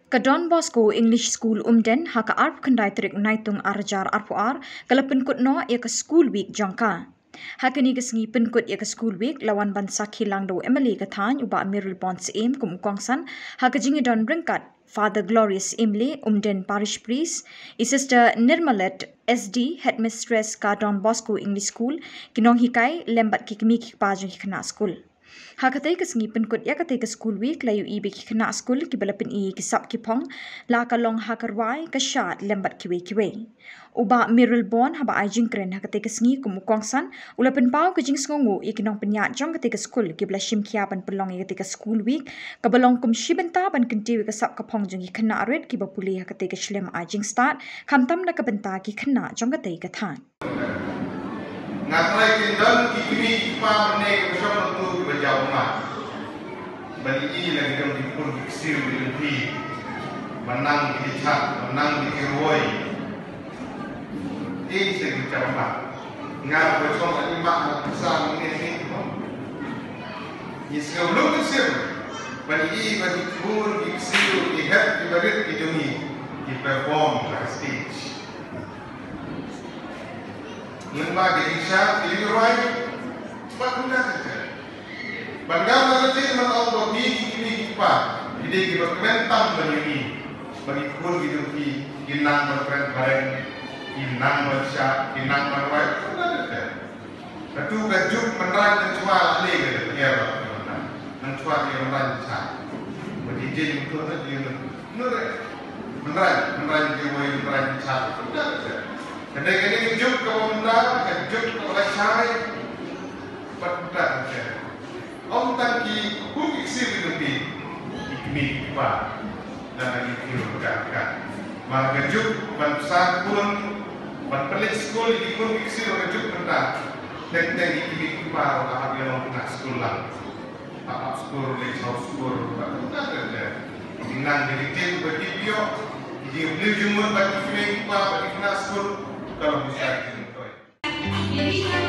Ka Don Bosco English School Umden haka arp kendai terik naitung arjar arpuar kala penkut no ia ke school week jangka. Haka ni kesengi penkut ia ke school week lawan ban Sakhilang do Emily kathan uba Mayralborn aim kum kwangsan haka jingi don bringkat Father Glorious Imle Umden Parish Priest, Sister Nirmalet SD Headmistress ka Don Bosco English School kinong hikai lembat kikmi kikpajung hikna school. Hakatai kesengi penkut ya katai ke school week layu ibe ki kena school ki balapin i ki sap ki pong la ka long hakarwai ka shat lembat kiwe. Uba Mayralborn haba ajing kren hakatai kesengi kum kwangsan ulapin pau ke jing sngongu i kinong penyat jong katai ke school ki bala shim kiapan pelong i katai ke school week ka balong kum shibenta ban kentiwi ka sap ka pong jong ki kena arit ki bapuli hakatai ke shlem ajing start kamtam na ka benta ki kena jong katai ke than. Ngatai kendal kikini pa mene bersama tu berjauh mat. Bagi ini lagi kami pun diksir di menang di chat, menang di kiroi. Ini saya bicara mat. Ngat bersama lima besar ini. Ini sebelum diksir. Bagi ini bagi pun diksir di head di barit di dunia di perform di stage. Lembaga Indonesia di Ruai Bagunda saja. Bagaimana saja menolak bagi ini kita, jadi kita komentar bagi pun gitu kinang berperan bareng, kinang bersyak, kinang berway, sudah ada. Ketu kejuk menerang mencual lagi ya, mencual yang menerang cak. Bagi jadi betul saja menerang jiwa menerang cak, sudah ada. Kadang-kadang kejuk ke benda, kejuk ke belasai, berputar saja. Om tangki hukik sih lebih ikmi kipa dan ikmi berkat. Maka kejuk bangsa pun, berpelik skul di hukik sih kejuk benda. Tentang ikmi kipa orang yang nak sekolah, apa skul, lekau skul, berputar saja. Inang jadi tim berkipio, jadi beli jumur bagi ikmi kipa bagi nak skul. Kalau bisa kita